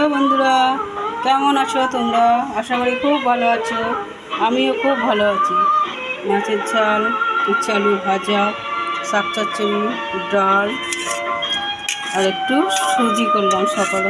Hello বন্ধুরা, কেমন আছো তোমরা? আশা করি খুব ভালো আছো। আমিও খুব ভালো আছি। মাছের ঝাল, উচ্ছে আলু ভাজা, শাক চচ্চড়ি, ডাল আর একটু সুজি করলাম সকালে।